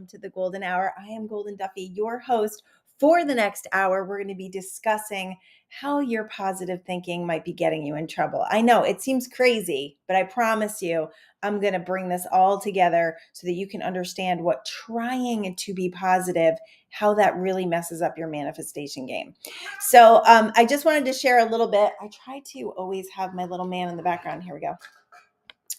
to the Golden Hour. I am Golden Duffy, your host. For the next hour, we're going to be discussing how your positive thinking might be getting you in trouble. I know it seems crazy, but I promise you, I'm going to bring this all together so that you can understand what trying to be positive, how that really messes up your manifestation game. So I just wanted to share a little bit. I try to always have my little man in the background. Here we go.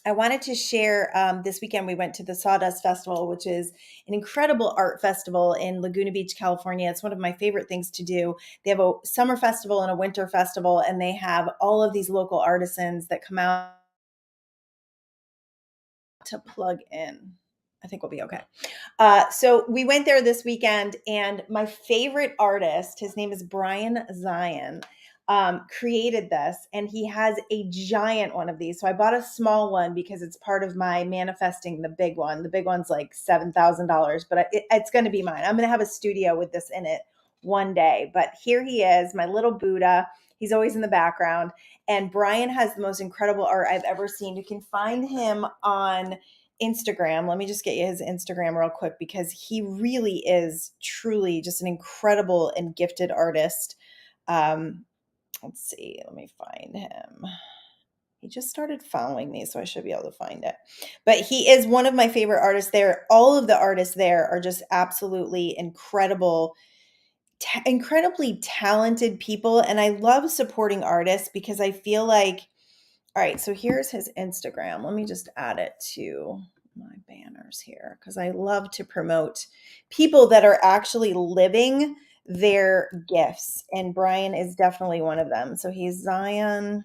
I wanted to share this weekend we went to the Sawdust Festival, which is an incredible art festival in Laguna Beach, California. It's one of my favorite things to do. They have a summer festival and a winter festival, and they have all of these local artisans that come out to plug in. I think we'll be okay. So we went there this weekend, and my favorite artist, his name is Brian Zion, created this, and he has a giant one of these. So I bought a small one because it's part of my manifesting the big one. The big one's like $7,000, but it's going to be mine. I'm going to have a studio with this in it one day. But here he is, my little Buddha. He's always in the background. And Brian has the most incredible art I've ever seen. You can find him on Instagram. Let me just get you his Instagram real quick because he really is truly just an incredible and gifted artist. Let's see. Let me find him. He just started following me, so I should be able to find it. But he is one of my favorite artists there. All of the artists there are just absolutely incredible, incredibly talented people. And I love supporting artists because I feel like, all right, so here's his Instagram. Let me just add it to my banners here because I love to promote people that are actually living their gifts. And Brian is definitely one of them. So he's Zion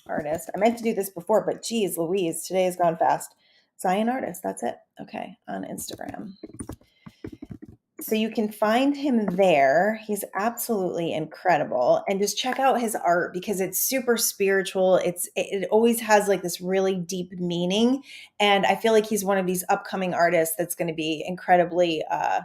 Artist. I meant to do this before, but geez, Louise, today has gone fast. Zion Artist, that's it. Okay, on Instagram. So you can find him there. He's absolutely incredible. And just check out his art because it's super spiritual. It always has like this really deep meaning. And I feel like he's one of these upcoming artists that's going to be incredibly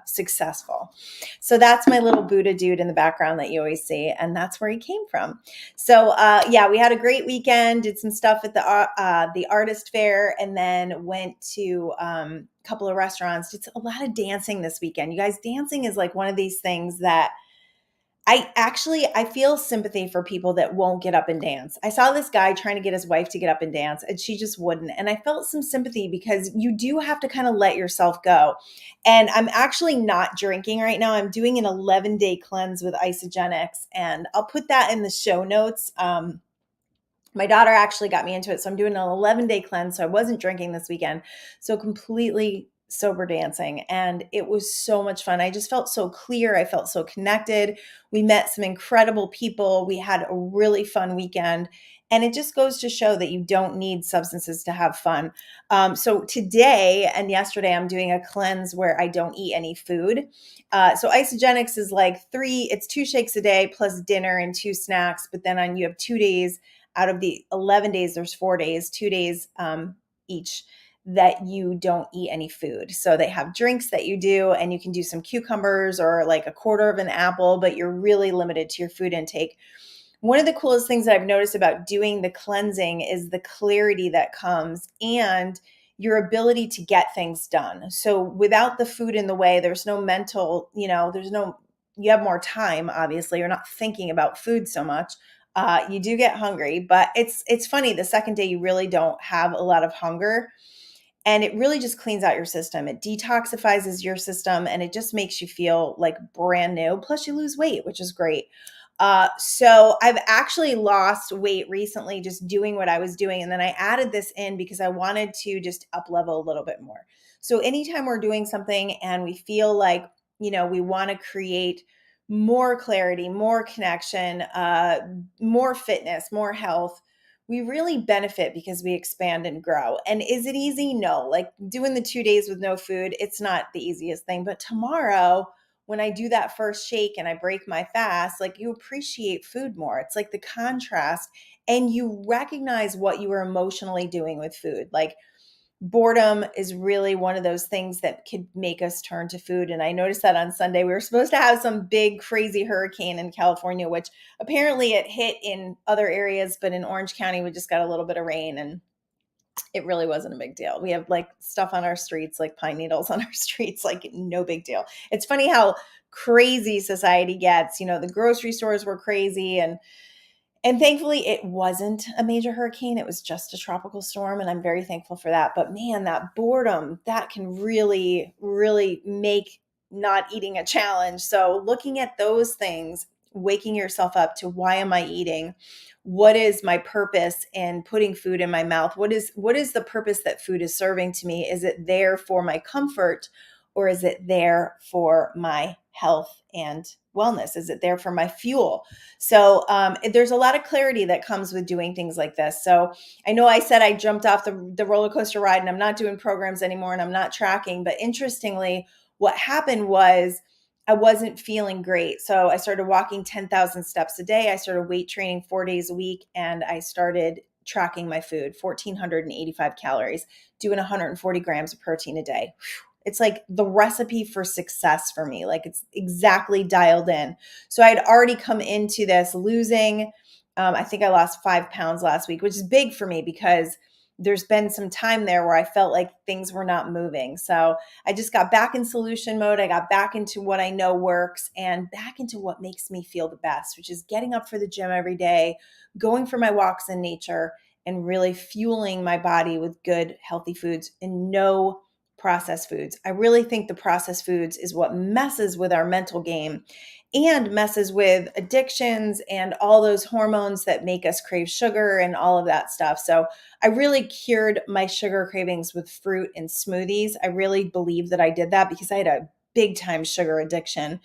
successful. So that's my little Buddha dude in the background that you always see. And that's where he came from. So yeah, we had a great weekend, did some stuff at the artist fair, and then went to couple of restaurants. It's a lot of dancing this weekend. You guys, dancing is like one of these things that I feel sympathy for people that won't get up and dance. I saw this guy trying to get his wife to get up and dance, and she just wouldn't. And I felt some sympathy because you do have to kind of let yourself go. And I'm actually not drinking right now. I'm doing an 11-day cleanse with Isogenics, and I'll put that in the show notes. My daughter actually got me into it. So I'm doing an 11-day cleanse. So I wasn't drinking this weekend. So completely sober dancing. And it was so much fun. I just felt so clear. I felt so connected. We met some incredible people. We had a really fun weekend. And it just goes to show that you don't need substances to have fun. So today and yesterday, I'm doing a cleanse where I don't eat any food. So Isogenics is like it's 2 shakes a day plus dinner and 2 snacks. But then you have 2 days out of the 11 days, there's 4 days, 2 days each that you don't eat any food. So they have drinks that you do, and you can do some cucumbers or like a quarter of an apple, but you're really limited to your food intake. One of the coolest things that I've noticed about doing the cleansing is the clarity that comes and your ability to get things done. So without the food in the way, there's no mental, you have more time, obviously. You're not thinking about food so much. You do get hungry, but it's funny. The second day, you really don't have a lot of hunger, and it really just cleans out your system. It detoxifies your system, and it just makes you feel like brand new. Plus, you lose weight, which is great. So I've actually lost weight recently just doing what I was doing, and then I added this in because I wanted to just up level a little bit more. So anytime we're doing something and we feel like we want to create more clarity, more connection, more fitness, more health, we really benefit because we expand and grow. And is it easy? No. Like doing the 2 days with no food, it's not the easiest thing. But tomorrow, when I do that first shake and I break my fast, like you appreciate food more. It's like the contrast, and you recognize what you were emotionally doing with food. Like boredom is really one of those things that could make us turn to food. And I noticed that on Sunday, we were supposed to have some big, crazy hurricane in California, which apparently it hit in other areas, but in Orange County, we just got a little bit of rain. And It really wasn't a big deal. We have like stuff on our streets, like pine needles on our streets, like no big deal. It's funny how crazy society gets. The grocery stores were crazy, and thankfully it wasn't a major hurricane. It was just a tropical storm, and I'm very thankful for that. But man, that boredom, that can really, really make not eating a challenge. So looking at those things, waking yourself up to, why am I eating? What is my purpose in putting food in my mouth? What is the purpose that food is serving to me? Is it there for my comfort, or is it there for my health and wellness? Is it there for my fuel? So there's a lot of clarity that comes with doing things like this. So I know I said I jumped off the roller coaster ride and I'm not doing programs anymore and I'm not tracking. But interestingly, what happened was I wasn't feeling great. So I started walking 10,000 steps a day. I started weight training 4 days a week, and I started tracking my food, 1,485 calories, doing 140 grams of protein a day. It's like the recipe for success for me. Like, it's exactly dialed in. So I had already come into this losing, I think I lost 5 pounds last week, which is big for me because there's been some time there where I felt like things were not moving. So I just got back in solution mode. I got back into what I know works and back into what makes me feel the best, which is getting up for the gym every day, going for my walks in nature, and really fueling my body with good, healthy foods and no processed foods. I really think the processed foods is what messes with our mental game and messes with addictions and all those hormones that make us crave sugar and all of that stuff. So I really cured my sugar cravings with fruit and smoothies. I really believe that I did that because I had a big time sugar addiction.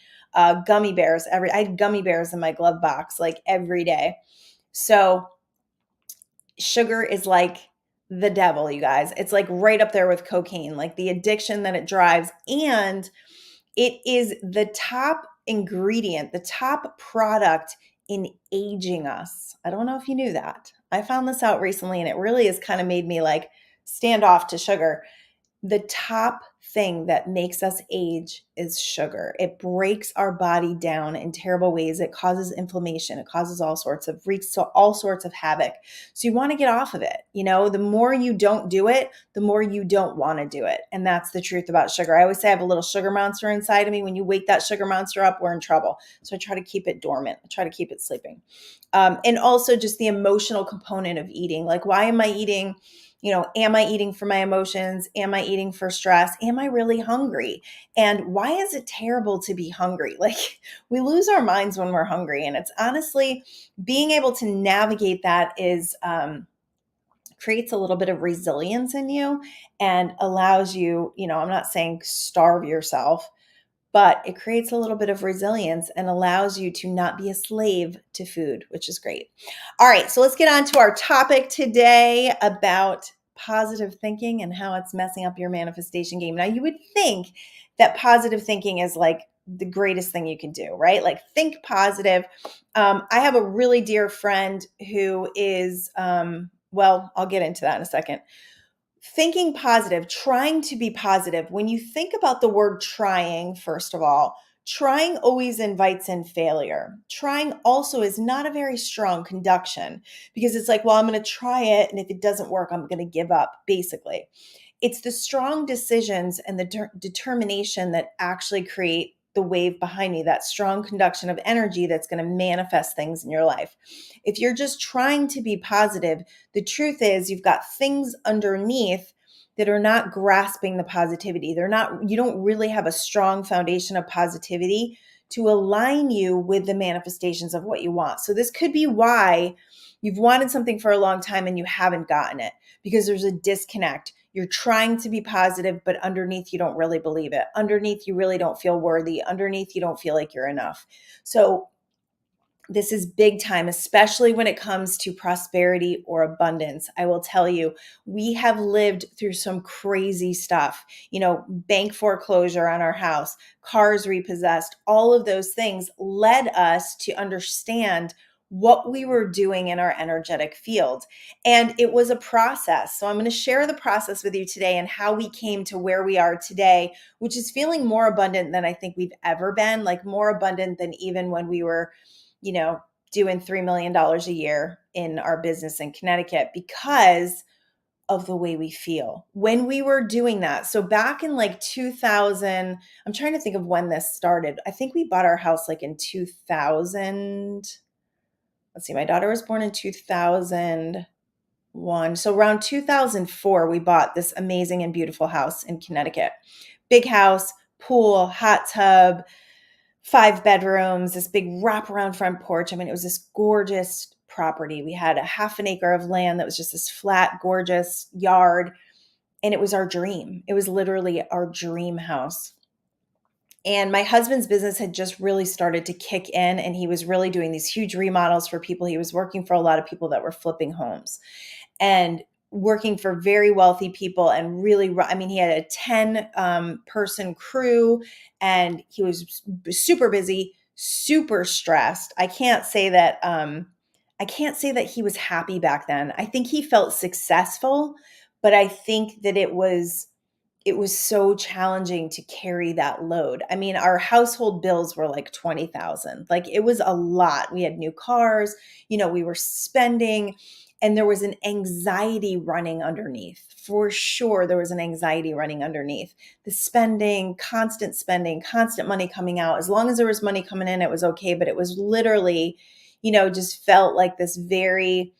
Gummy bears, I had gummy bears in my glove box like every day. So sugar is like the devil, you guys. It's like right up there with cocaine, like the addiction that it drives. And it is the top ingredient, the top product in aging us. I don't know if you knew that. I found this out recently, and it really has kind of made me like stand off to sugar. The top thing that makes us age is sugar. It breaks our body down in terrible ways. It causes inflammation. It causes wreaks all sorts of havoc. So you want to get off of it. The more you don't do it, the more you don't want to do it. And that's the truth about sugar. I always say I have a little sugar monster inside of me. When you wake that sugar monster up, we're in trouble. So I try to keep it dormant. I try to keep it sleeping. And also just the emotional component of eating. Like, why am I eating? Am I eating for my emotions? Am I eating for stress? Am I really hungry? And why is it terrible to be hungry? Like, we lose our minds when we're hungry. And it's honestly being able to navigate that is, creates a little bit of resilience in you and allows you, I'm not saying starve yourself, but it creates a little bit of resilience and allows you to not be a slave to food, which is great. All right, so let's get on to our topic today about positive thinking and how it's messing up your manifestation game. Now, you would think that positive thinking is like the greatest thing you can do, right? Like, think positive. I have a really dear friend who is, well, I'll get into that in a second. Thinking positive, trying to be positive. When you think about the word trying, first of all, trying always invites in failure. Trying also is not a very strong conduction because it's like, well, I'm going to try it. And if it doesn't work, I'm going to give up, basically. It's the strong decisions and the determination that actually create the wave behind me, that strong conduction of energy that's going to manifest things in your life. If you're just trying to be positive, the truth is you've got things underneath that are not grasping the positivity. You don't really have a strong foundation of positivity to align you with the manifestations of what you want. So this could be why you've wanted something for a long time and you haven't gotten it, because there's a disconnect. You're trying to be positive, but underneath you don't really believe it. Underneath you really don't feel worthy. Underneath you don't feel like you're enough. So this is big time, especially when it comes to prosperity or abundance. I will tell you, we have lived through some crazy stuff, bank foreclosure on our house, cars repossessed, all of those things led us to understand what we were doing in our energetic field. And it was a process. So I'm going to share the process with you today and how we came to where we are today, which is feeling more abundant than I think we've ever been, like more abundant than even when we were doing $3 million a year in our business in Connecticut, because of the way we feel when we were doing that. So back in like 2000, I'm trying to think of when this started. I think we bought our house like in 2000. Let's see, my daughter was born in 2001. So around 2004, we bought this amazing and beautiful house in Connecticut. Big house, pool, hot tub, 5 bedrooms, this big wraparound front porch. I mean, it was this gorgeous property. We had a half an acre of land that was just this flat, gorgeous yard. And it was our dream. It was literally our dream house. And my husband's business had just really started to kick in, and he was really doing these huge remodels for people. He was working for a lot of people that were flipping homes and working for very wealthy people, and really, I mean, he had a 10 person crew, and he was super busy, super stressed. I can't say that he was happy back then. I think he felt successful, but I think that it was so challenging to carry that load. I mean, our household bills were like 20,000. Like, it was a lot. We had new cars, we were spending, and there was an anxiety running underneath. For sure, there was an anxiety running underneath. The spending, constant money coming out. As long as there was money coming in, it was okay, but it was literally, just felt like this very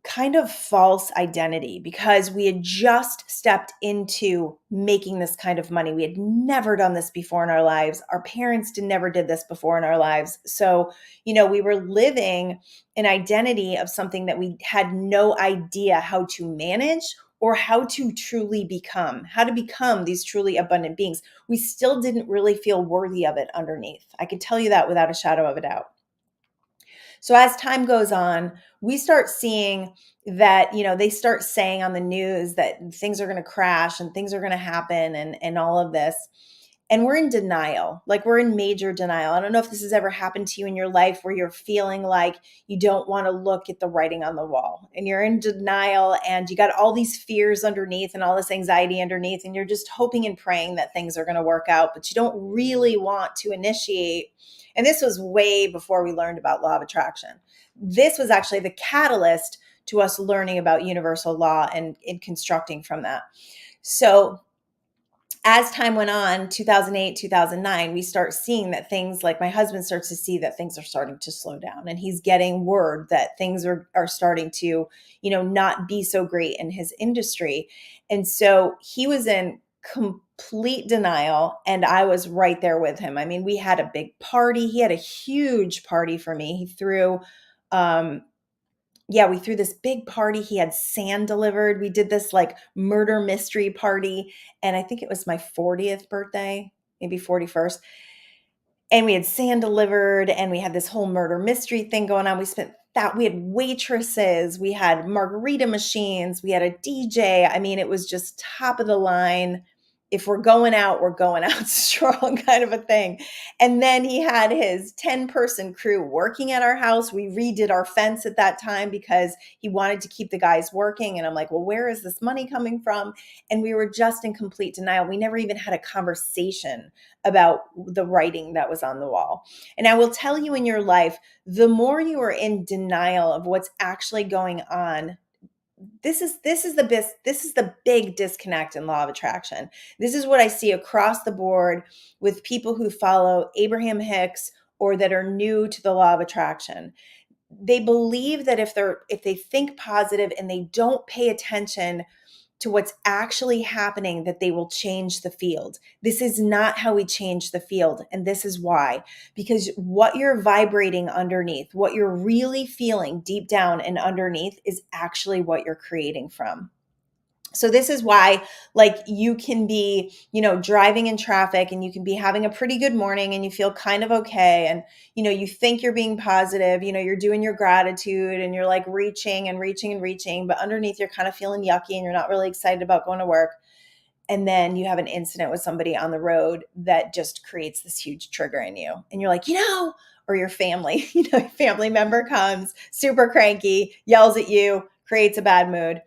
kind of false identity, because we had just stepped into making this kind of money. We had never done this before in our lives. Our parents never did this before in our lives. So, we were living an identity of something that we had no idea how to manage or how to truly become, how to become these truly abundant beings. We still didn't really feel worthy of it underneath. I can tell you that without a shadow of a doubt. So as time goes on, we start seeing that, they start saying on the news that things are going to crash and things are going to happen and all of this. And we're in denial, like we're in major denial. I don't know if this has ever happened to you in your life where you're feeling like you don't want to look at the writing on the wall, and you're in denial, and you got all these fears underneath and all this anxiety underneath, and you're just hoping and praying that things are going to work out, but you don't really want to initiate. And this was way before we learned about law of attraction. This was actually the catalyst to us learning about universal law and constructing from that. So as time went on, 2008, 2009, we start seeing that things, like my husband starts to see that things are starting to slow down, and he's getting word that things are starting to, not be so great in his industry. And so he was in complete denial, and I was right there with him. I mean, we had a big party. He had a huge party for me. He threw, we threw this big party. He had sand delivered. We did this like murder mystery party. And I think it was my 40th birthday, maybe 41st. And we had sand delivered, and we had this whole murder mystery thing going on. We had waitresses, we had margarita machines, we had a DJ. I mean, it was just top of the line. If we're going out strong kind of a thing. And then he had his 10-person crew working at our house. We redid our fence at that time because he wanted to keep the guys working. And I'm like, well, where is this money coming from? And we were just in complete denial. We never even had a conversation about the writing that was on the wall. And I will tell you, in your life, the more you are in denial of what's actually going on, this is the big disconnect in law of attraction. This is what I see across the board with people who follow Abraham Hicks or that are new to the law of attraction. They believe that if they think positive and they don't pay attention to what's actually happening, that they will change the field. This is not how we change the field. And this is why, because what you're vibrating underneath, what you're really feeling deep down and underneath, is actually what you're creating from. So this is why, like, you can be, driving in traffic, and you can be having a pretty good morning, and you feel kind of okay. And, you think you're being positive, you're doing your gratitude, and you're like reaching and reaching and reaching, but underneath you're kind of feeling yucky, and you're not really excited about going to work. And then you have an incident with somebody on the road that just creates this huge trigger in you. And you're like, or your family, family member comes super cranky, yells at you, creates a bad mood.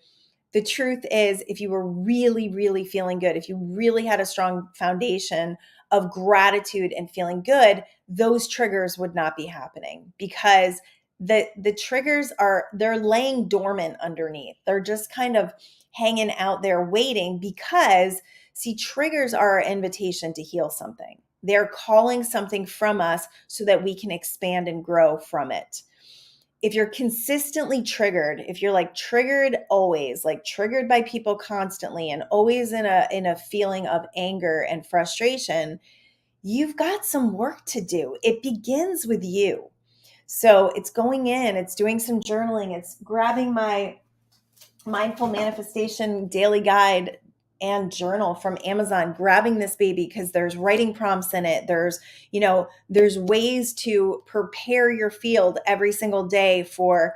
The truth is, if you were really, really feeling good, if you really had a strong foundation of gratitude and feeling good, those triggers would not be happening, because the triggers they're laying dormant underneath. They're just kind of hanging out there waiting because, see, triggers are our invitation to heal something. They're calling something from us so that we can expand and grow from it. If you're consistently triggered, if you're like triggered always, like triggered by people constantly and always in a feeling of anger and frustration, you've got some work to do. It begins with you. So it's going in, it's doing some journaling, it's grabbing my mindful manifestation daily guide and journal from Amazon, grabbing this baby because there's writing prompts in it. There's ways to prepare your field every single day for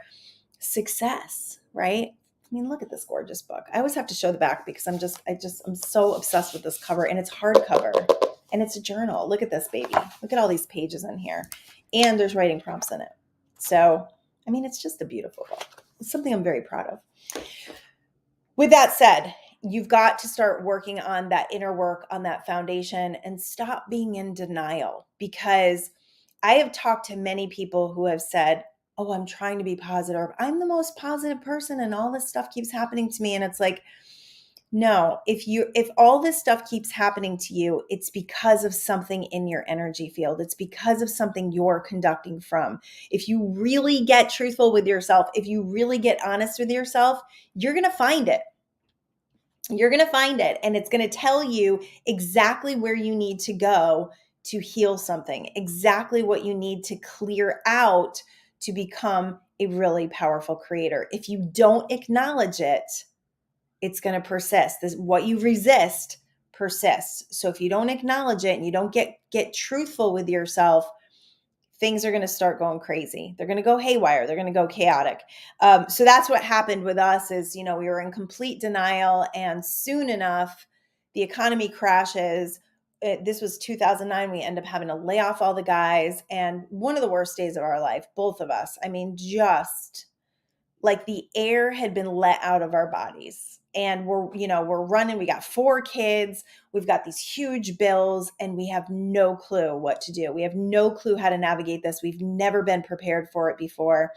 success, right? I mean, look at this gorgeous book. I always have to show the back because I'm so obsessed with this cover, and it's hardcover and it's a journal. Look at this baby. Look at all these pages in here, and there's writing prompts in it. So, I mean, it's just a beautiful book. It's something I'm very proud of. With that said, you've got to start working on that inner work, on that foundation, and stop being in denial, because I have talked to many people who have said, oh, I'm trying to be positive. I'm the most positive person and all this stuff keeps happening to me. And it's like, no, if all this stuff keeps happening to you, it's because of something in your energy field. It's because of something you're conducting from. If you really get truthful with yourself, if you really get honest with yourself, you're going to find it. You're going to find it, and it's going to tell you exactly where you need to go to heal something, exactly what you need to clear out to become a really powerful creator. If you don't acknowledge it, it's going to persist. What you resist persists. So if you don't acknowledge it and you don't get truthful with yourself, things are going to start going crazy. They're going to go haywire. They're going to go chaotic. So that's what happened with us is, we were in complete denial, and soon enough, the economy crashes. This was 2009. We end up having to lay off all the guys, and one of the worst days of our life, both of us. I mean, just like the air had been let out of our bodies, and we're running. We got 4 kids. We've got these huge bills, and we have no clue what to do. We have no clue how to navigate this. We've never been prepared for it before.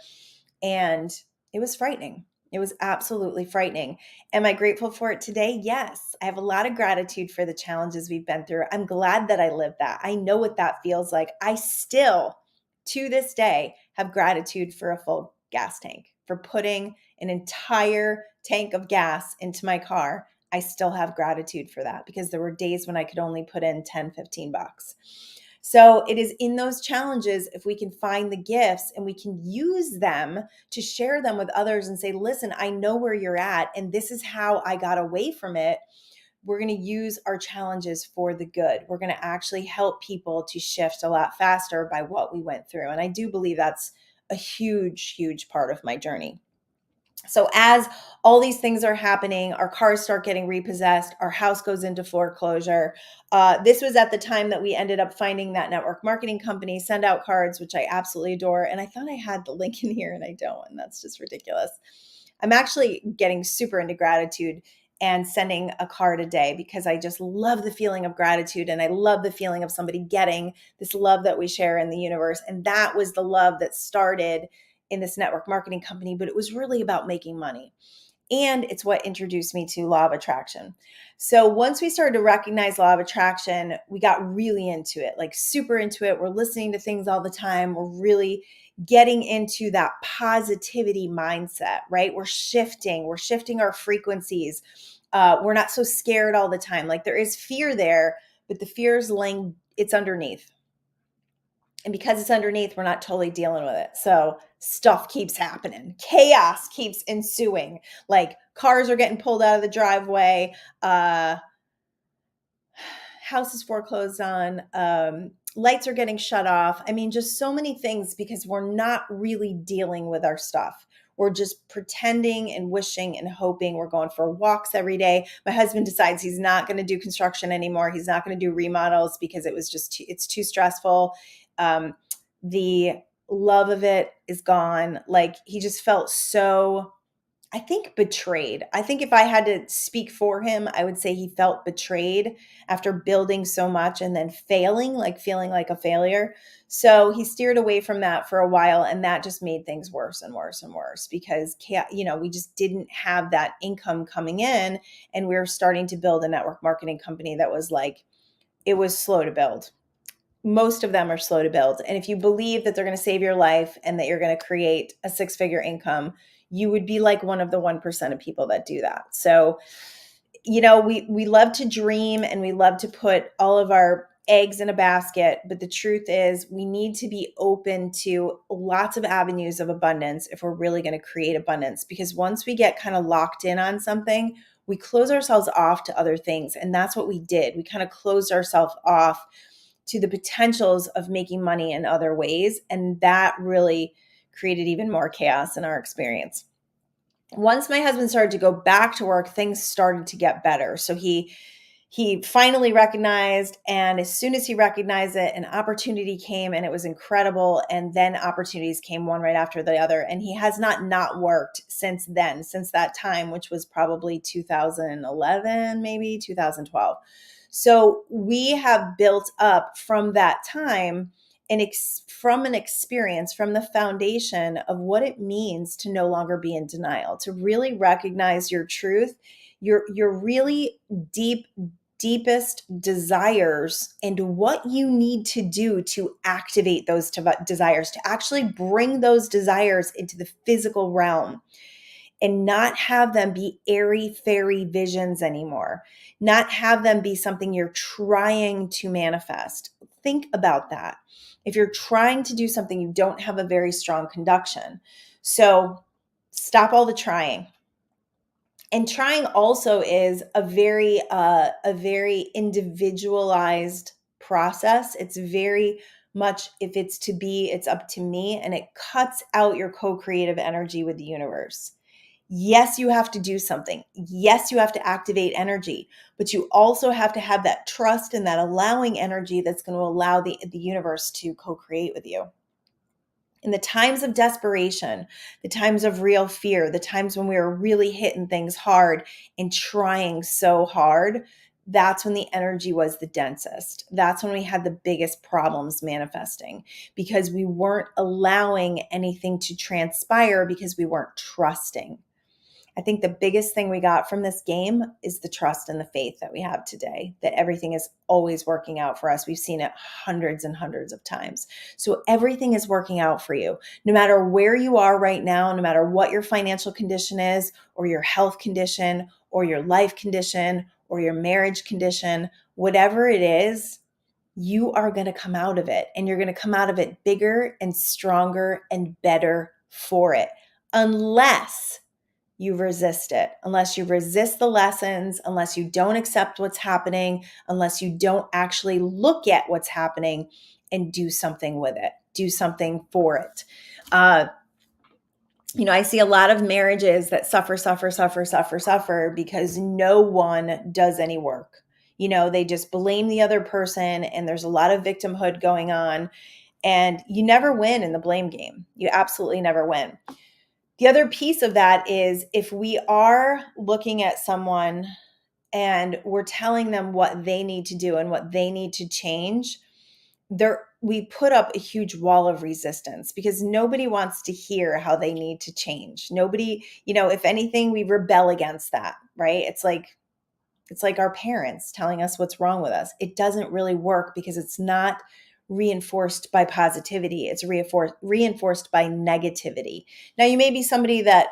And it was frightening. It was absolutely frightening. Am I grateful for it today? Yes. I have a lot of gratitude for the challenges we've been through. I'm glad that I lived that. I know what that feels like. I still, to this day, have gratitude for a full gas tank, for putting an entire tank of gas into my car. I still have gratitude for that, because there were days when I could only put in 10, 15 bucks. So it is in those challenges, if we can find the gifts and we can use them to share them with others and say, listen, I know where you're at, and this is how I got away from it. We're going to use our challenges for the good. We're going to actually help people to shift a lot faster by what we went through. And I do believe that's a huge, huge part of my journey. So as all these things are happening, our cars start getting repossessed, our house goes into foreclosure. This was at the time that we ended up finding that network marketing company, Send Out Cards, which I absolutely adore. And I thought I had the link in here and I don't, and that's just ridiculous. I'm actually getting super into gratitude and sending a card a day, because I just love the feeling of gratitude, and I love the feeling of somebody getting this love that we share in the universe. And that was the love that started in this network marketing company, but it was really about making money. And it's what introduced me to law of attraction. So once we started to recognize law of attraction, we got really into it, like super into it. We're listening to things all the time. We're really getting into that positivity mindset, right? We're shifting our frequencies. We're not so scared all the time. Like, there is fear there, but the fear is it's underneath. And because it's underneath, we're not totally dealing with it. So stuff keeps happening. Chaos keeps ensuing. Like, cars are getting pulled out of the driveway. House is foreclosed on. Lights are getting shut off. I mean, just so many things, because we're not really dealing with our stuff. We're just pretending and wishing and hoping. We're going for walks every day. My husband decides he's not going to do construction anymore. He's not going to do remodels because it's too stressful. The love of it is gone. Like, he just felt so I think betrayed. I think if I had to speak for him, I would say he felt betrayed after building so much and then failing, like feeling like a failure. So he steered away from that for a while, and that just made things worse and worse and worse because we just didn't have that income coming in, and we were starting to build a network marketing company that was like, it was slow to build. Most of them are slow to build. And if you believe that they're going to save your life and that you're going to create a six-figure income, you would be like one of the 1% of people that do that. So, we love to dream and we love to put all of our eggs in a basket. But the truth is, we need to be open to lots of avenues of abundance if we're really going to create abundance. Because once we get kind of locked in on something, we close ourselves off to other things. And that's what we did. We kind of closed ourselves off to the potentials of making money in other ways. And that really created even more chaos in our experience. Once my husband started to go back to work, things started to get better. So he finally recognized, and as soon as he recognized it, an opportunity came and it was incredible. And then opportunities came one right after the other. And he has not worked since then, since that time, which was probably 2011, maybe 2012. So we have built up from that time from an experience, from the foundation of what it means to no longer be in denial, to really recognize your truth, your really deepest desires, and what you need to do to activate those desires, to actually bring those desires into the physical realm and not have them be airy fairy visions anymore, not have them be something you're trying to manifest. Think about that. If you're trying to do something, you don't have a very strong conduction. So stop all the trying. And trying also is a very individualized process. It's very much, if it's to be, it's up to me, and it cuts out your co-creative energy with the universe. Yes, you have to do something. Yes, you have to activate energy, but you also have to have that trust and that allowing energy that's going to allow the universe to co-create with you. In the times of desperation, the times of real fear, the times when we were really hitting things hard and trying so hard, that's when the energy was the densest. That's when we had the biggest problems manifesting, because we weren't allowing anything to transpire because we weren't trusting. I think the biggest thing we got from this game is the trust and the faith that we have today, that everything is always working out for us. We've seen it hundreds and hundreds of times. So everything is working out for you, no matter where you are right now, no matter what your financial condition is, or your health condition, or your life condition, or your marriage condition, whatever it is, you are going to come out of it, and you're going to come out of it bigger and stronger and better for it, unless you resist it, unless you resist the lessons, unless you don't accept what's happening, unless you don't actually look at what's happening and do something with it, do something for it. I see a lot of marriages that suffer because no one does any work. They just blame the other person, and there's a lot of victimhood going on, and you never win in the blame game. You absolutely never win. The other piece of that is, if we are looking at someone and we're telling them what they need to do and what they need to change, we put up a huge wall of resistance, because nobody wants to hear how they need to change. Nobody, if anything, we rebel against that, right? It's like our parents telling us what's wrong with us. It doesn't really work, because it's not reinforced by positivity. It's reinforced by negativity. Now, you may be somebody that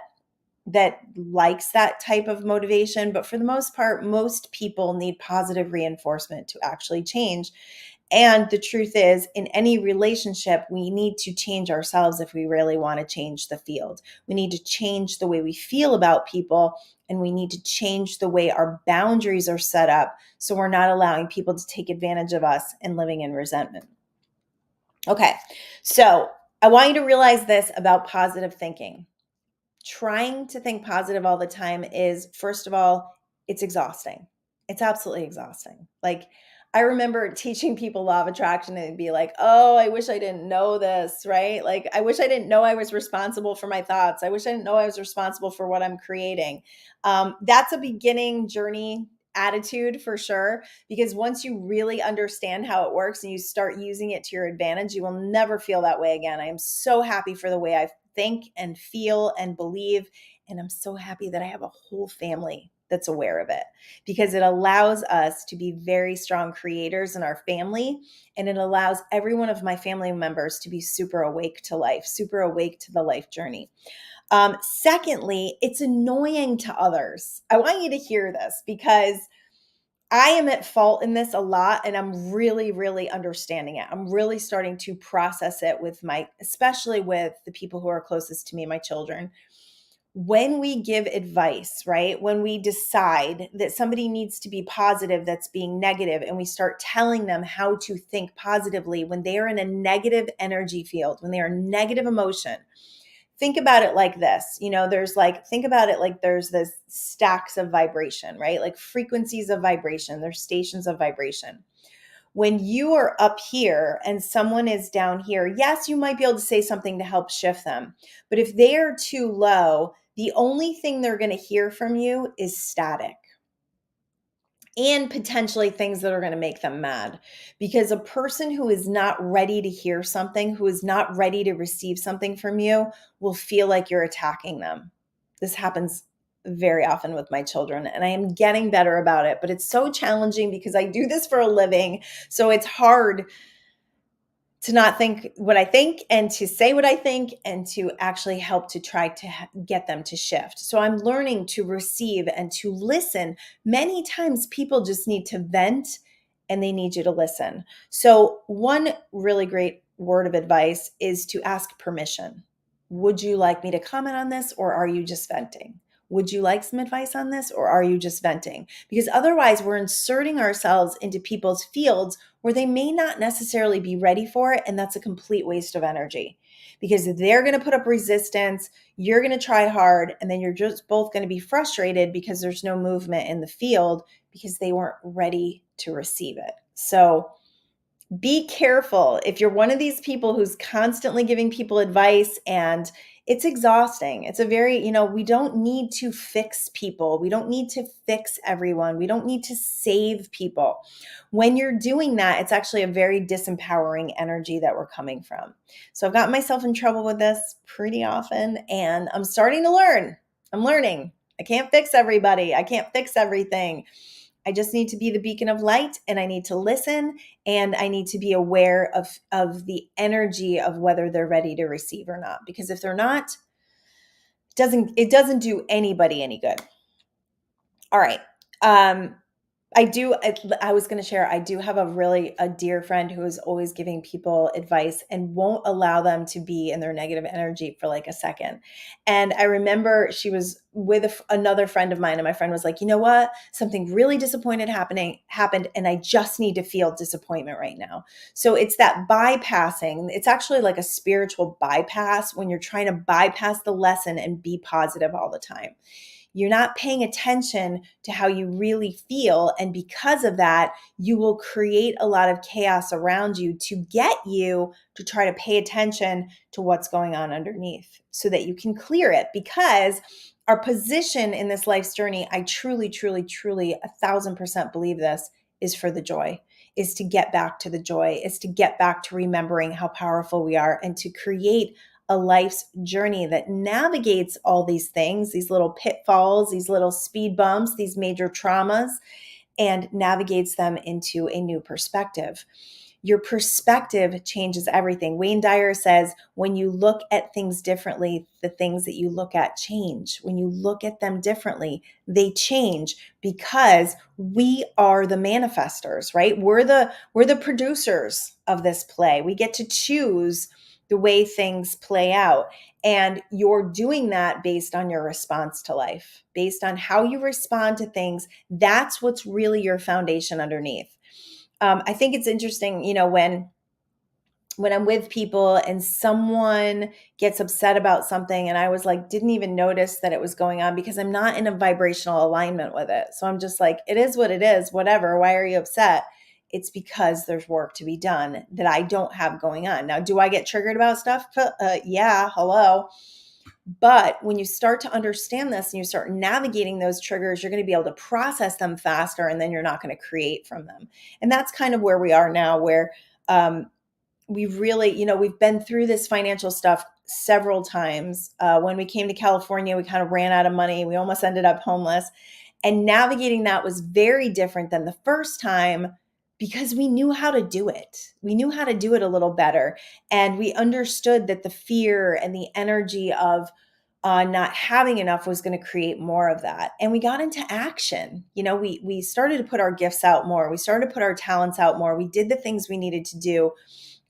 likes that type of motivation, but for the most part, most people need positive reinforcement to actually change. And the truth is, in any relationship, we need to change ourselves if we really want to change the field. We need to change the way we feel about people, and we need to change the way our boundaries are set up, so we're not allowing people to take advantage of us and living in resentment. Okay, so I want you to realize this about positive thinking. Trying to think positive all the time is, first of all, it's exhausting. It's absolutely exhausting. Like, I remember teaching people law of attraction and be like, oh, I wish I didn't know this, right? Like, I wish I didn't know I was responsible for my thoughts. I wish I didn't know I was responsible for what I'm creating. That's a beginning journey attitude for sure, because once you really understand how it works and you start using it to your advantage, you will never feel that way again. I am so happy for the way I think and feel and believe. And I'm so happy that I have a whole family that's aware of it, because it allows us to be very strong creators in our family. And it allows every one of my family members to be super awake to life, super awake to the life journey. Secondly, it's annoying to others. I want you to hear this because I am at fault in this a lot, and I'm really, really understanding it. I'm really starting to process it with especially with the people who are closest to me, my children. When we give advice, right? When we decide that somebody needs to be positive that's being negative, and we start telling them how to think positively when they are in a negative energy field, when they are negative emotion, think about it like this. Think about it like there's this stacks of vibration, right? Like frequencies of vibration, there's stations of vibration. When you are up here and someone is down here, yes, you might be able to say something to help shift them. But if they are too low, the only thing they're going to hear from you is static, and potentially things that are going to make them mad. Because a person who is not ready to hear something, who is not ready to receive something from you, will feel like you're attacking them. This happens very often with my children, and I am getting better about it, but it's so challenging because I do this for a living. So it's hard to not think what I think and to say what I think and to actually help to try to get them to shift. So I'm learning to receive and to listen. Many times people just need to vent and they need you to listen. So one really great word of advice is to ask permission. Would you like me to comment on this, or are you just venting? Would you like some advice on this, or are you just venting? Because otherwise we're inserting ourselves into people's fields where they may not necessarily be ready for it. And that's a complete waste of energy, because they're going to put up resistance. You're going to try hard. And then you're just both going to be frustrated because there's no movement in the field because they weren't ready to receive it. So be careful if you're one of these people who's constantly giving people advice, and it's exhausting. It's a very, we don't need to fix people. We don't need to fix everyone. We don't need to save people. When you're doing that, it's actually a very disempowering energy that we're coming from. So I've gotten myself in trouble with this pretty often, and I'm starting to learn. I'm learning. I can't fix everybody. I can't fix everything. I just need to be the beacon of light, and I need to listen, and I need to be aware of the energy of whether they're ready to receive or not. Because if they're not, it doesn't do anybody any good. All right. I was going to share, I do have a dear friend who is always giving people advice and won't allow them to be in their negative energy for like a second. And I remember she was with another friend of mine, and my friend was like, you know what? Something really disappointed happened. And I just need to feel disappointment right now. So it's that bypassing. It's actually like a spiritual bypass when you're trying to bypass the lesson and be positive all the time. You're not paying attention to how you really feel. And because of that, you will create a lot of chaos around you to get you to try to pay attention to what's going on underneath so that you can clear it. Because our position in this life's journey, I truly, truly, truly 1,000% believe this, is for the joy, is to get back to the joy, is to get back to remembering how powerful we are, and to create a life's journey that navigates all these things, these little pitfalls, these little speed bumps, these major traumas, and navigates them into a new perspective. Your perspective changes everything. Wayne Dyer says, when you look at things differently, the things that you look at change. When you look at them differently, they change, because we are the manifestors, right? We're the producers of this play. We get to choose the way things play out. And you're doing that based on your response to life, based on how you respond to things. That's what's really your foundation underneath. I think it's interesting, when I'm with people and someone gets upset about something, and I was like, didn't even notice that it was going on because I'm not in a vibrational alignment with it. So I'm just like, it is what it is, whatever. Why are you upset? it's because there's work to be done that I don't have going on. Now, do I get triggered about stuff? Yeah, hello. But when you start to understand this and you start navigating those triggers, you're going to be able to process them faster, and then you're not going to create from them. And that's kind of where we are now, where we really, we've been through this financial stuff several times. When we came to California, we kind of ran out of money. We almost ended up homeless. And navigating that was very different than the first time because we knew how to do it. We knew how to do it a little better. And we understood that the fear and the energy of not having enough was going to create more of that. And we got into action. We started to put our gifts out more. We started to put our talents out more. We did the things we needed to do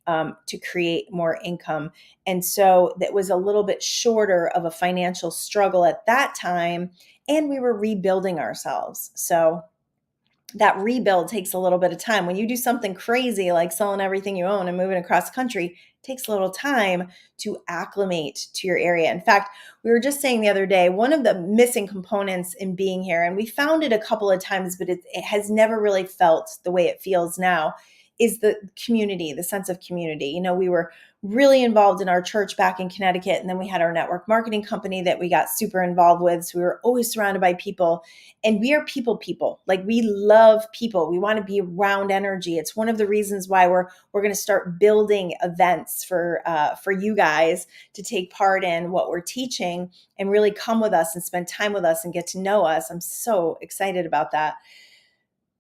to create more income. And so that was a little bit shorter of a financial struggle at that time. And we were rebuilding ourselves. So that rebuild takes a little bit of time. When you do something crazy like selling everything you own and moving across the country, it takes a little time to acclimate to your area. In fact, we were just saying the other day, one of the missing components in being here, and we found it a couple of times, but it has never really felt the way it feels now, is the community, the sense of community. We were really involved in our church back in Connecticut, and then we had our network marketing company that we got super involved with. So we were always surrounded by people, and we are people. Like, we love people. We want to be around energy. It's one of the reasons why we're going to start building events for you guys to take part in what we're teaching and really come with us and spend time with us and get to know us. I'm so excited about that.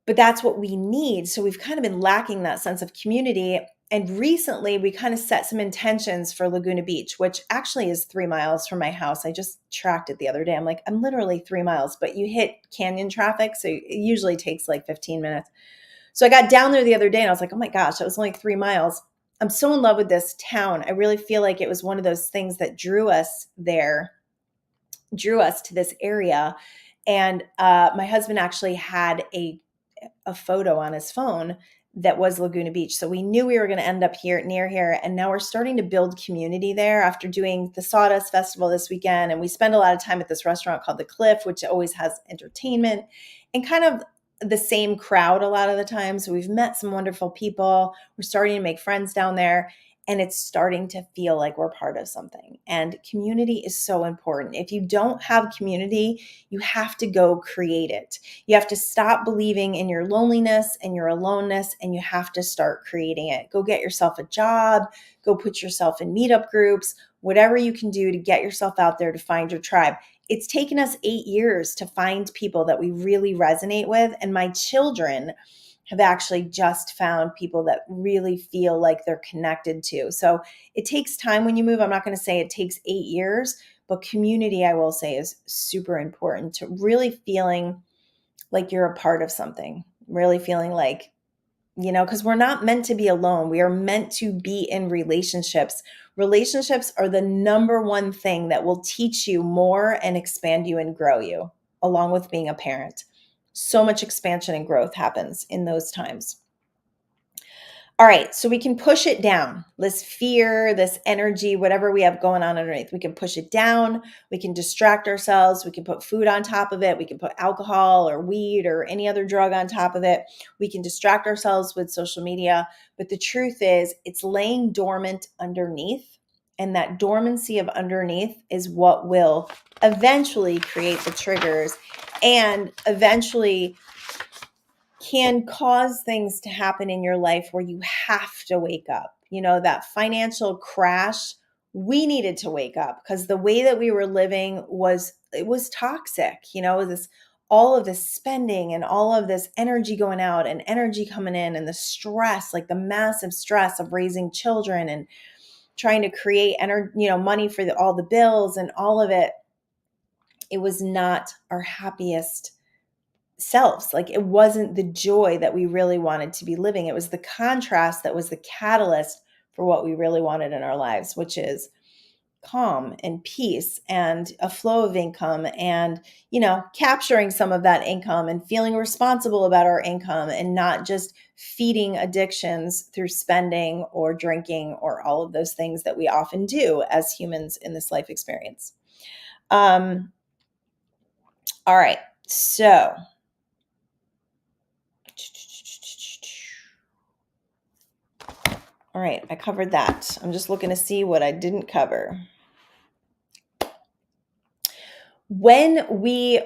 But that's what we need. So we've kind of been lacking that sense of community. And recently we kind of set some intentions for Laguna Beach, which actually is 3 miles from my house. I just tracked it the other day. I'm like, I'm literally 3 miles, but you hit canyon traffic. So it usually takes like 15 minutes. So I got down there the other day and I was like, oh my gosh, that was only 3 miles. I'm so in love with this town. I really feel like it was one of those things that drew us there, drew us to this area. And my husband actually had a photo on his phone that was Laguna Beach. So we knew we were going to end up here near here. And now we're starting to build community there after doing the Sawdust Festival this weekend. And we spend a lot of time at this restaurant called The Cliff, which always has entertainment and kind of the same crowd a lot of the time. So we've met some wonderful people. We're starting to make friends down there. And it's starting to feel like we're part of something. And community is so important. If you don't have community, you have to go create it. You have to stop believing in your loneliness and your aloneness, and you have to start creating it. Go get yourself a job, go put yourself in meetup groups, whatever you can do to get yourself out there to find your tribe. It's taken us 8 years to find people that we really resonate with. And my children have actually just found people that really feel like they're connected to. So it takes time when you move. I'm not going to say it takes 8 years, but community, I will say, is super important to really feeling like you're a part of something, really feeling like, because we're not meant to be alone. We are meant to be in relationships. Relationships are the number one thing that will teach you more and expand you and grow you, along with being a parent. So much expansion and growth happens in those times. All right, so we can push it down. This fear, this energy, whatever we have going on underneath, we can push it down. We can distract ourselves. We can put food on top of it. We can put alcohol or weed or any other drug on top of it. We can distract ourselves with social media. But the truth is, it's laying dormant underneath. And that dormancy of underneath is what will eventually create the triggers and eventually can cause things to happen in your life where you have to wake up. That financial crash, we needed to wake up because the way that we were living was toxic. All of this spending and all of this energy going out and energy coming in, and the stress, like the massive stress of raising children and trying to create money for all the bills and all of it. It was not our happiest selves. Like, it wasn't the joy that we really wanted to be living. It was the contrast that was the catalyst for what we really wanted in our lives, which is calm and peace and a flow of income and, capturing some of that income and feeling responsible about our income and not just feeding addictions through spending or drinking or all of those things that we often do as humans in this life experience. All right. So All right, I covered that. I'm just looking to see what I didn't cover. When you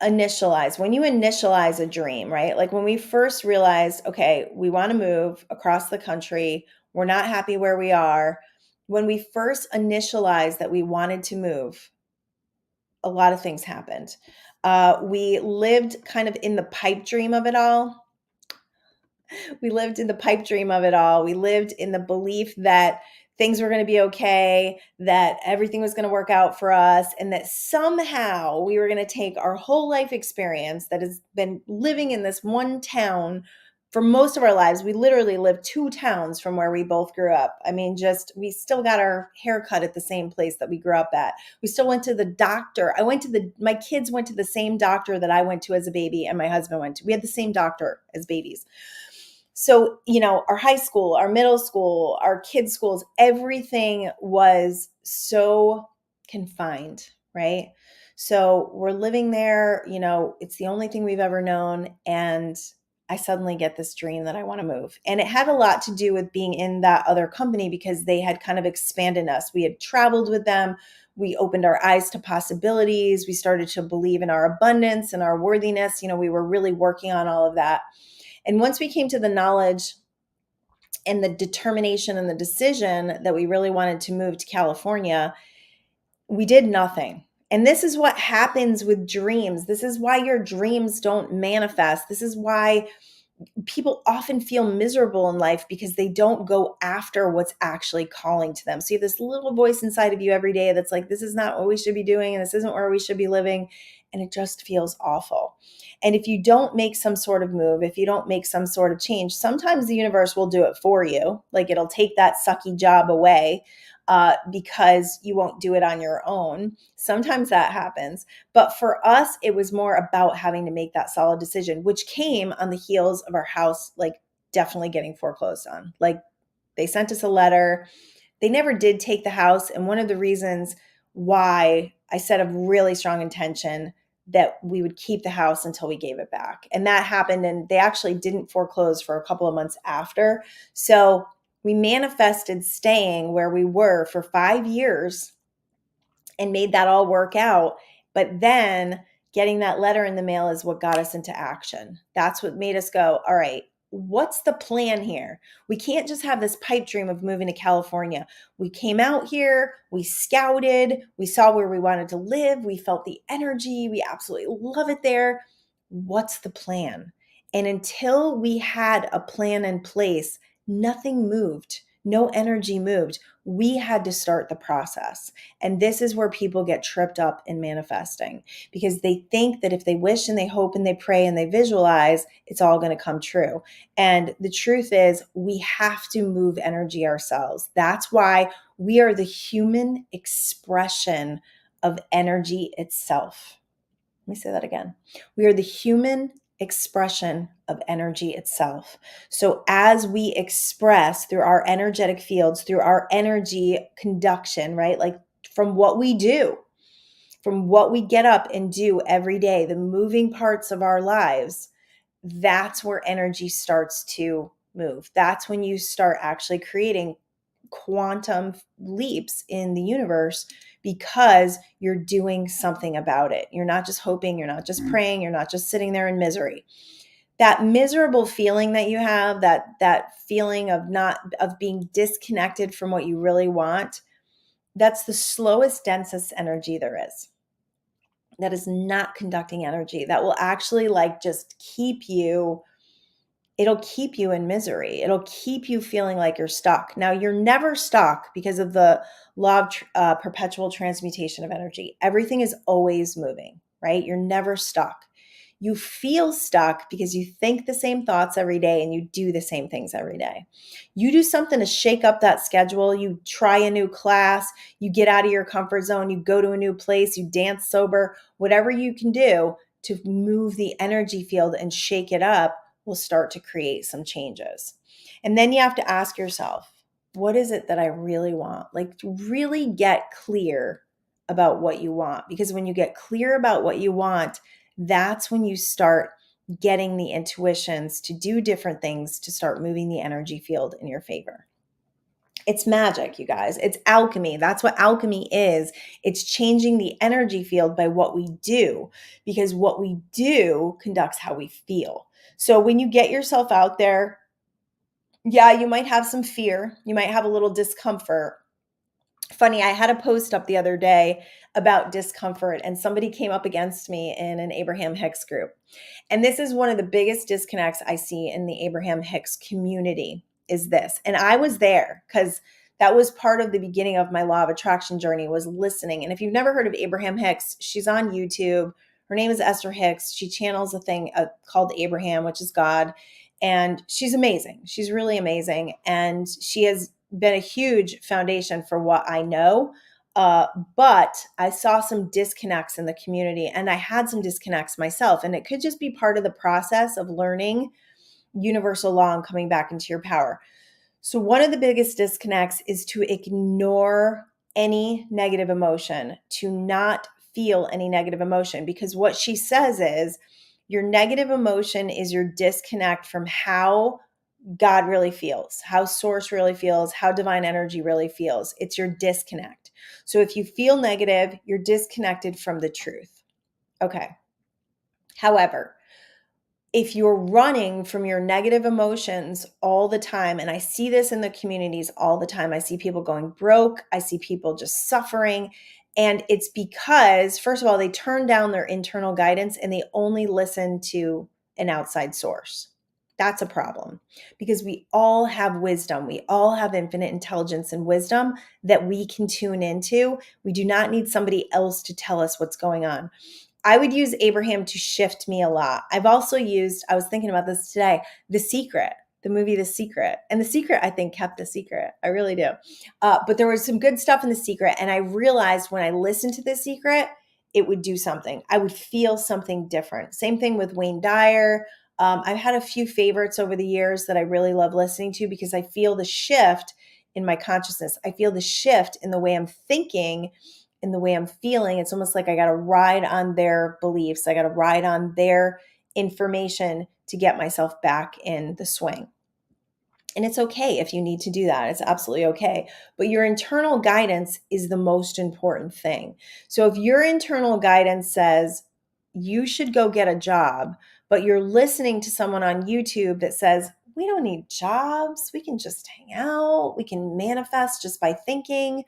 initialize a dream, right? Like when we first realized, okay, we want to move across the country, we're not happy where we are. When we first initialized that we wanted to move, a lot of things happened. We lived kind of in the pipe dream of it all. We lived in the pipe dream of it all. We lived in the belief that things were going to be okay, that everything was going to work out for us, and that somehow we were going to take our whole life experience that has been living in this one town for most of our lives. We literally lived 2 towns from where we both grew up. I mean, we still got our hair cut at the same place that we grew up at. We still went to the doctor. My kids went to the same doctor that I went to as a baby and my husband went to. We had the same doctor as babies. So, our high school, our middle school, our kids' schools, everything was so confined, right? So we're living there, it's the only thing we've ever known. And I suddenly get this dream that I want to move. And it had a lot to do with being in that other company because they had kind of expanded us. We had traveled with them. We opened our eyes to possibilities. We started to believe in our abundance and our worthiness. We were really working on all of that. And once we came to the knowledge and the determination and the decision that we really wanted to move to California, we did nothing. And this is what happens with dreams. This is why your dreams don't manifest. This is why people often feel miserable in life because they don't go after what's actually calling to them. So you have this little voice inside of you every day that's like, this is not what we should be doing, and this isn't where we should be living. And it just feels awful. And if you don't make some sort of move, if you don't make some sort of change, sometimes the universe will do it for you. Like it'll take that sucky job away because you won't do it on your own. Sometimes that happens. But for us, it was more about having to make that solid decision, which came on the heels of our house, like definitely getting foreclosed on. Like they sent us a letter. They never did take the house. And one of the reasons why I set a really strong intention that we would keep the house until we gave it back. And that happened. And they actually didn't foreclose for a couple of months after. So we manifested staying where we were for 5 years and made that all work out. But then getting that letter in the mail is what got us into action. That's what made us go, all right, what's the plan here? We can't just have this pipe dream of moving to California. We came out here, we scouted, we saw where we wanted to live, we felt the energy, we absolutely love it there. What's the plan? And until we had a plan in place, nothing moved. No energy moved. We had to start the process. And this is where people get tripped up in manifesting because they think that if they wish and they hope and they pray and they visualize, it's all going to come true. And the truth is, we have to move energy ourselves. That's why we are the human expression of energy itself. Let me say that again. We are the human expression of energy itself. So as we express through our energetic fields, through our energy conduction, right? Like from what we do, from what we get up and do every day, the moving parts of our lives, that's where energy starts to move. That's when you start actually creating quantum leaps in the universe because you're doing something about it. You're not just hoping, you're not just praying, you're not just sitting there in misery. That miserable feeling that you have, that feeling of being disconnected from what you really want, that's the slowest, densest energy there is. That is not conducting energy. That will actually just it'll keep you in misery. It'll keep you feeling like you're stuck. Now, you're never stuck because of the law of perpetual transmutation of energy. Everything is always moving, right? You're never stuck. You feel stuck because you think the same thoughts every day and you do the same things every day. You do something to shake up that schedule. You try a new class, you get out of your comfort zone, you go to a new place, you dance sober, whatever you can do to move the energy field and shake it up will start to create some changes. And then you have to ask yourself, what is it that I really want? Like, really get clear about what you want. Because when you get clear about what you want, that's when you start getting the intuitions to do different things to start moving the energy field in your favor. It's magic, you guys. It's alchemy. That's what alchemy is. It's changing the energy field by what we do, because what we do conducts how we feel. So when you get yourself out there, yeah, you might have some fear. You might have a little discomfort. Funny, I had a post up the other day about discomfort, and somebody came up against me in an Abraham Hicks group. And this is one of the biggest disconnects I see in the Abraham Hicks community is this. And I was there because that was part of the beginning of my law of attraction journey, was listening. And if you've never heard of Abraham Hicks, she's on YouTube. Her name is Esther Hicks. She channels a thing called Abraham, which is God. And she's amazing. She's really amazing. And she has been a huge foundation for what I know. But I saw some disconnects in the community, and I had some disconnects myself. And it could just be part of the process of learning universal law and coming back into your power. So one of the biggest disconnects is to ignore any negative emotion, to not feel any negative emotion, because what she says is your negative emotion is your disconnect from how God really feels, how source really feels, how divine energy really feels. It's your disconnect. So if you feel negative, you're disconnected from the truth. Okay. However, if you're running from your negative emotions all the time, and I see this in the communities all the time, I see people going broke, I see people just suffering. And it's because, first of all, they turn down their internal guidance and they only listen to an outside source. That's a problem, because we all have wisdom. We all have infinite intelligence and wisdom that we can tune into. We do not need somebody else to tell us what's going on. I would use Abraham to shift me a lot. I've also used, I was thinking about this today, The Secret, the movie The Secret. And The Secret, I think, kept the secret. I really do. But there was some good stuff in The Secret. And I realized when I listened to The Secret, it would do something. I would feel something different. Same thing with Wayne Dyer. I've had a few favorites over the years that I really love listening to, because I feel the shift in my consciousness. I feel the shift in the way I'm thinking, in the way I'm feeling. It's almost like I got to ride on their beliefs. I got to ride on their information to get myself back in the swing. And it's okay if you need to do that. It's absolutely okay. But your internal guidance is the most important thing. So if your internal guidance says you should go get a job, but you're listening to someone on YouTube that says, we don't need jobs, we can just hang out, we can manifest just by thinking,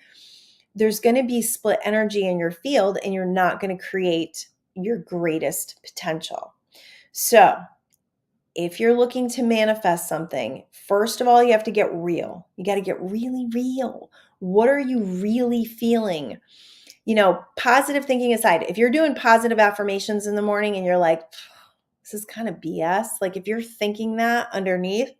there's going to be split energy in your field, and you're not going to create your greatest potential. So if you're looking to manifest something, first of all, you have to get real. You got to get really real. What are you really feeling? You know, positive thinking aside, if you're doing positive affirmations in the morning and you're like, this is kind of BS, like if you're thinking that underneath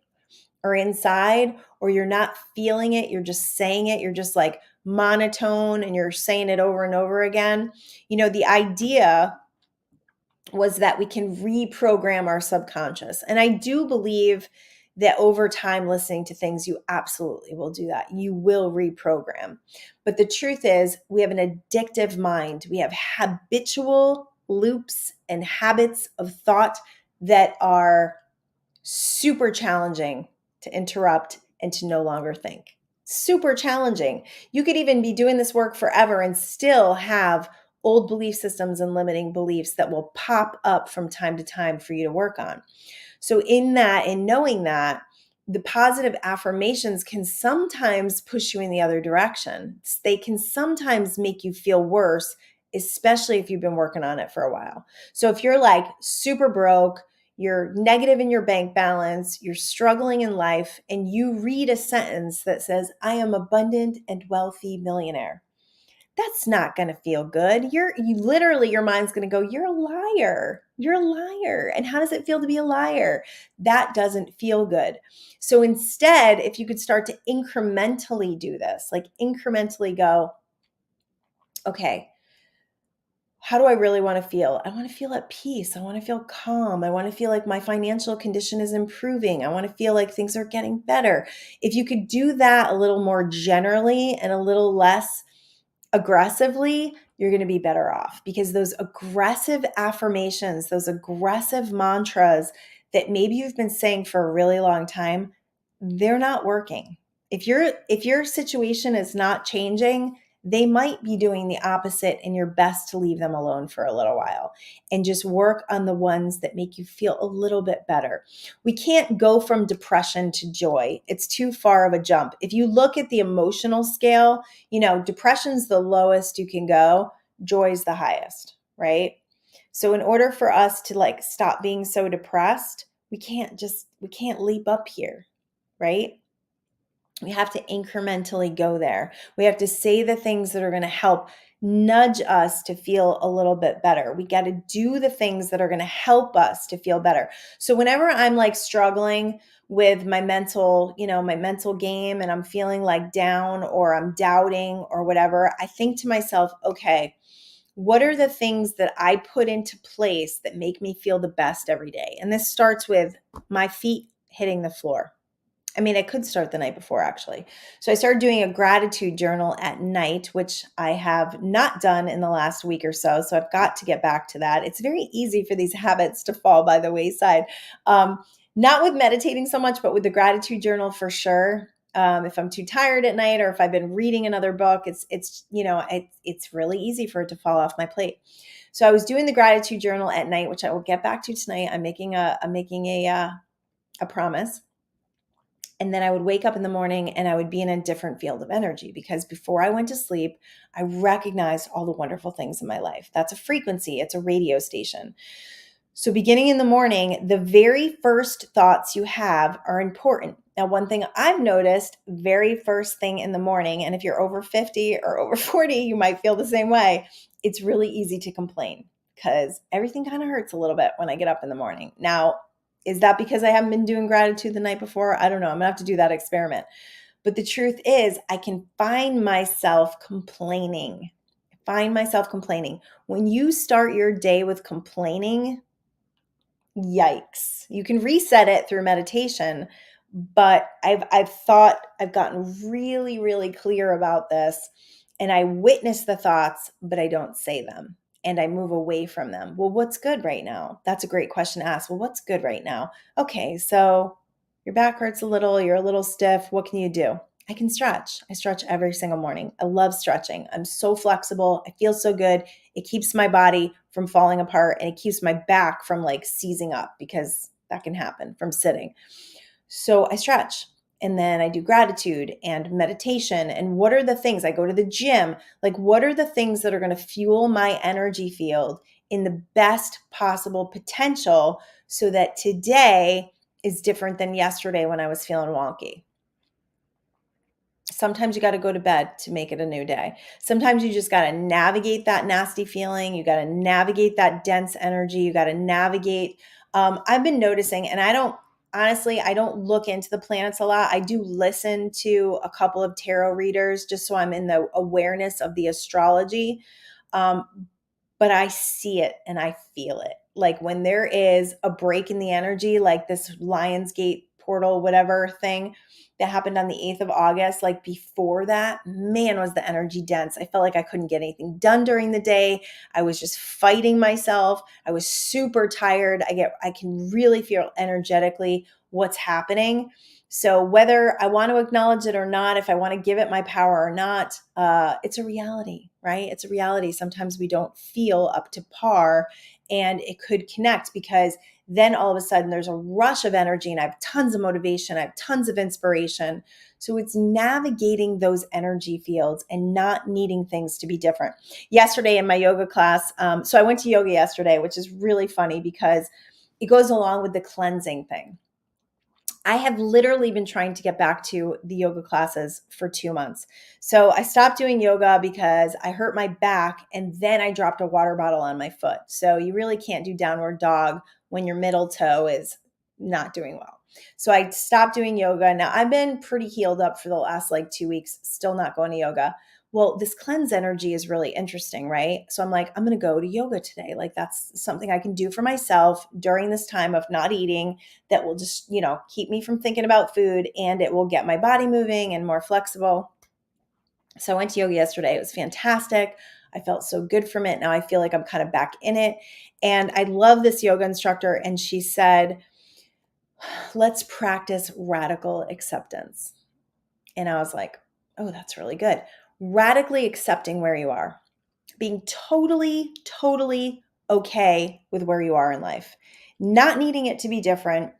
or inside, or you're not feeling it, you're just saying it, you're just like monotone and you're saying it over and over again. You know, the idea was that we can reprogram our subconscious. And I do believe that over time, listening to things, you absolutely will do that. You will reprogram. But the truth is, we have an addictive mind. We have habitual loops and habits of thought that are super challenging to interrupt and to no longer think. Super challenging. You could even be doing this work forever and still have old belief systems and limiting beliefs that will pop up from time to time for you to work on. So in that, in knowing that, the positive affirmations can sometimes push you in the other direction. They can sometimes make you feel worse, especially if you've been working on it for a while. So if you're like super broke, you're negative in your bank balance, you're struggling in life, and you read a sentence that says, I am abundant and wealthy millionaire, that's not going to feel good. You literally, your mind's going to go, you're a liar. You're a liar. And how does it feel to be a liar? That doesn't feel good. So instead, if you could start to incrementally do this, like incrementally go, okay, how do I really want to feel? I want to feel at peace. I want to feel calm. I want to feel like my financial condition is improving. I want to feel like things are getting better. If you could do that a little more generally and a little less aggressively, you're going to be better off, because those aggressive affirmations, those aggressive mantras that maybe you've been saying for a really long time, they're not working. If your situation is not changing, they might be doing the opposite, and you're best to leave them alone for a little while and just work on the ones that make you feel a little bit better. We can't go from depression to joy. It's too far of a jump. If you look at the emotional scale, depression's the lowest you can go, joy's the highest, right? So in order for us to like stop being so depressed, we can't leap up here, right? We have to incrementally go there. We have to say the things that are going to help nudge us to feel a little bit better. We got to do the things that are going to help us to feel better. So whenever I'm like struggling with my mental, my mental game, and I'm feeling like down or I'm doubting or whatever, I think to myself, okay, what are the things that I put into place that make me feel the best every day? And this starts with my feet hitting the floor. I mean, I could start the night before, actually. So I started doing a gratitude journal at night, which I have not done in the last week or so. So I've got to get back to that. It's very easy for these habits to fall by the wayside. Not with meditating so much, but with the gratitude journal for sure. If I'm too tired at night, or if I've been reading another book, it's really easy for it to fall off my plate. So I was doing the gratitude journal at night, which I will get back to tonight. I'm making a promise. And then I would wake up in the morning and I would be in a different field of energy, because before I went to sleep, I recognized all the wonderful things in my life. That's a frequency. It's a radio station. So beginning in the morning, the very first thoughts you have are important. Now, one thing I've noticed, very first thing in the morning, and if you're over 50 or over 40, you might feel the same way. It's really easy to complain because everything kind of hurts a little bit when I get up in the morning. Now, is that because I haven't been doing gratitude the night before? I don't know. I'm gonna have to do that experiment. But the truth is, I can find myself complaining. When you start your day with complaining, yikes. You can reset it through meditation, but I've gotten really, really clear about this, and I witness the thoughts, but I don't say them. And I move away from them. Well, what's good right now? That's a great question to ask. Well, what's good right now? Okay, so your back hurts a little, you're a little stiff. What can you do? I can stretch. I stretch every single morning. I love stretching. I'm so flexible. I feel so good. It keeps my body from falling apart, and it keeps my back from like seizing up, because that can happen from sitting. So I stretch, and then I do gratitude and meditation. And what are the things? I go to the gym. Like, what are the things that are going to fuel my energy field in the best possible potential, so that today is different than yesterday when I was feeling wonky? Sometimes you got to go to bed to make it a new day. Sometimes you just got to navigate that nasty feeling. You got to navigate that dense energy. You got to navigate. I've been noticing, and I don't look into the planets a lot. I do listen to a couple of tarot readers just so I'm in the awareness of the astrology. But I see it and I feel it. Like when there is a break in the energy, like this Lionsgate portal, whatever thing that happened on the 8th of August, like before that, man, was the energy dense. I felt like I couldn't get anything done during the day. I was just fighting myself. I was super tired. I can really feel energetically what's happening. So whether I want to acknowledge it or not, if I want to give it my power or not, it's a reality, right? It's a reality. Sometimes we don't feel up to par, and it could connect, because then all of a sudden there's a rush of energy and I have tons of motivation. I have tons of inspiration. So it's navigating those energy fields and not needing things to be different. Yesterday in my yoga class, so I went to yoga yesterday, which is really funny because it goes along with the cleansing thing. I have literally been trying to get back to the yoga classes for 2 months. So I stopped doing yoga because I hurt my back, and then I dropped a water bottle on my foot. So you really can't do downward dog when your middle toe is not doing well. So I stopped doing yoga. Now I've been pretty healed up for the last like 2 weeks, still not going to yoga. Well, this cleanse energy is really interesting, right? So I'm like, I'm going to go to yoga today. Like that's something I can do for myself during this time of not eating, that will just, keep me from thinking about food, and it will get my body moving and more flexible. So I went to yoga yesterday. It was fantastic. I felt so good from it. Now I feel like I'm kind of back in it. And I love this yoga instructor. And she said, let's practice radical acceptance. And I was like, oh, that's really good. Radically accepting where you are, being totally, totally okay with where you are in life, not needing it to be different,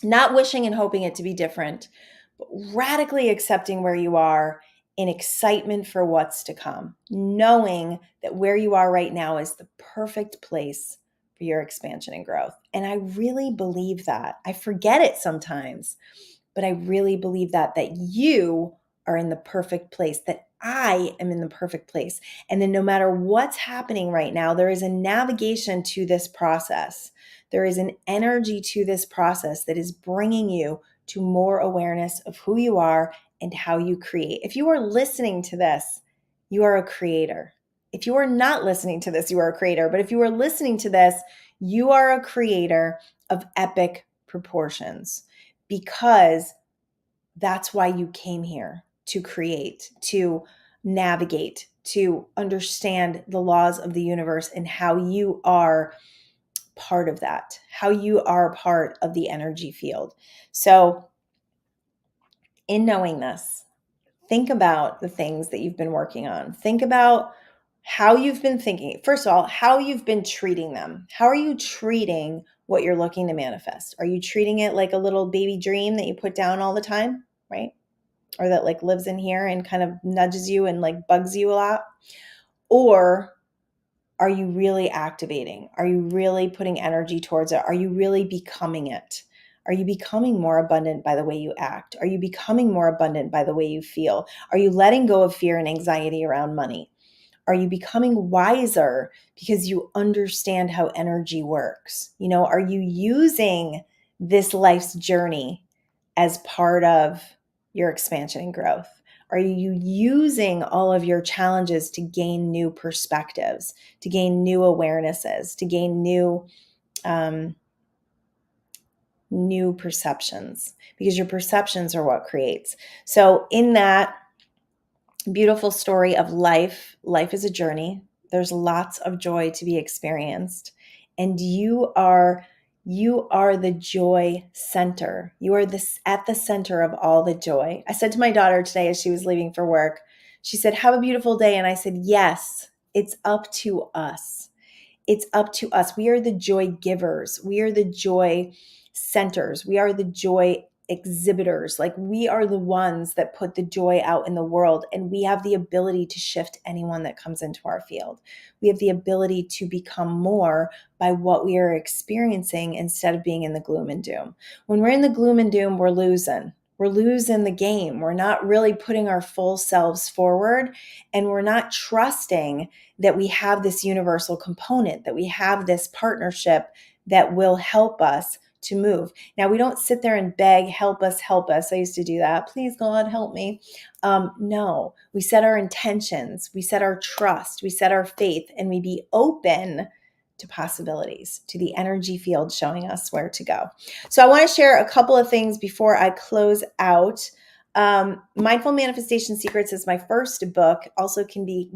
not wishing and hoping it to be different, but radically accepting where you are in excitement for what's to come, knowing that where you are right now is the perfect place for your expansion and growth. And I really believe that. I forget it sometimes, but I really believe that you are in the perfect place, that I am in the perfect place. And then no matter what's happening right now, there is a navigation to this process. There is an energy to this process that is bringing you to more awareness of who you are and how you create. If you are listening to this, you are a creator. If you are not listening to this, you are a creator. But if you are listening to this, you are a creator of epic proportions, because that's why you came here, to create, to navigate, to understand the laws of the universe and how you are part of that, how you are part of the energy field. So, in knowing this, think about the things that you've been working on. Think about how you've been thinking. First of all, how you've been treating them. How are you treating what you're looking to manifest? Are you treating it like a little baby dream that you put down all the time, right? Or that like lives in here and kind of nudges you and like bugs you a lot? Or are you really activating? Are you really putting energy towards it? Are you really becoming it? Are you becoming more abundant by the way you act? Are you becoming more abundant by the way you feel? Are you letting go of fear and anxiety around money? Are you becoming wiser because you understand how energy works? You know, are you using this life's journey as part of your expansion and growth? Are you using all of your challenges to gain new perspectives, to gain new awarenesses, to gain new perceptions? Because your perceptions are what creates. So in that beautiful story of life, life is a journey. There's lots of joy to be experienced. And you are the joy center. You are this at the center of all the joy. I said to my daughter today as she was leaving for work, she said, "Have a beautiful day." And I said, "Yes, it's up to us. It's up to us. We are the joy givers. We are the joy centers. We are the joy exhibitors. Like, we are the ones that put the joy out in the world, and we have the ability to shift anyone that comes into our field. We have the ability to become more by what we are experiencing instead of being in the gloom and doom. When we're in the gloom and doom, we're losing. We're losing the game. We're not really putting our full selves forward, and we're not trusting that we have this universal component, that we have this partnership that will help us to move. Now, we don't sit there and beg, help us, help us. I used to do that. Please, God, help me. No, we set our intentions, we set our trust, we set our faith, and we be open to possibilities, to the energy field showing us where to go. So I want to share a couple of things before I close out. Mindful Manifestation Secrets is my first book, also can be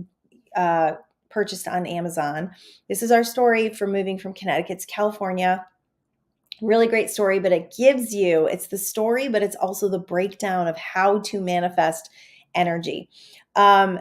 purchased on Amazon. This is our story for moving from Connecticut to California. Really great story, but it's the story, but it's also the breakdown of how to manifest energy. If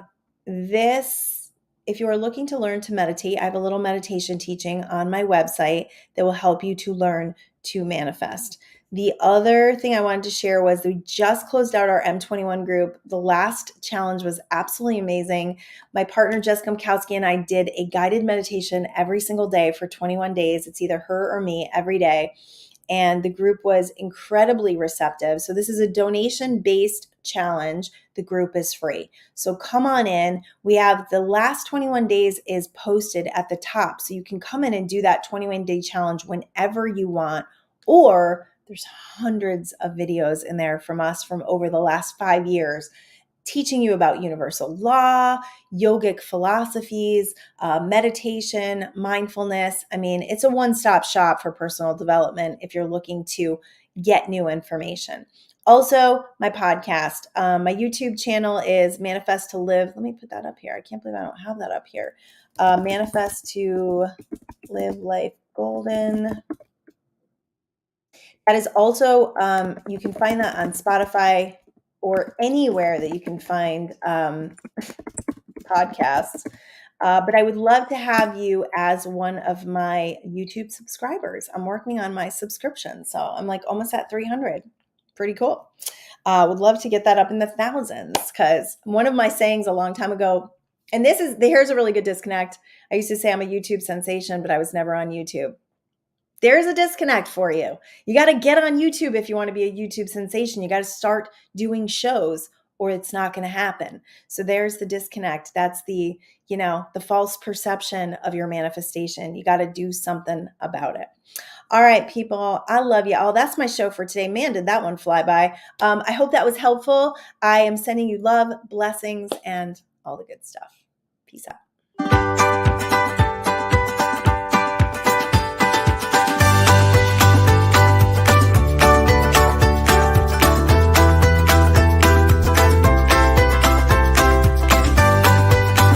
you are looking to learn to meditate, I have a little meditation teaching on my website that will help you to learn to manifest. The other thing I wanted to share was we just closed out our M21 group. The last challenge was absolutely amazing. My partner, Jessica Mkowski, and I did a guided meditation every single day for 21 days. It's either her or me every day. And the group was incredibly receptive. So this is a donation-based challenge. The group is free. So come on in. We have the last 21 days is posted at the top. So you can come in and do that 21-day challenge whenever you want, or there's hundreds of videos in there from us from over the last 5 years teaching you about universal law, yogic philosophies, meditation, mindfulness. I mean, it's a one-stop shop for personal development if you're looking to get new information. Also, my podcast, my YouTube channel is Manifest to Live. Let me put that up here. I can't believe I don't have that up here. Manifest to Live Life Golden. That is also, you can find that on Spotify or anywhere that you can find podcasts. But I would love to have you as one of my YouTube subscribers. I'm working on my subscription, so I'm like almost at 300. Pretty cool. Would love to get that up in the thousands, because one of my sayings a long time ago, and here's a really good disconnect. I used to say I'm a YouTube sensation, but I was never on YouTube. There's a disconnect for you. You got to get on YouTube if you want to be a YouTube sensation. You got to start doing shows or it's not going to happen. So there's the disconnect. That's the false perception of your manifestation. You got to do something about it. All right, people, I love you all. That's my show for today. Man, did that one fly by. I hope that was helpful. I am sending you love, blessings, and all the good stuff. Peace out.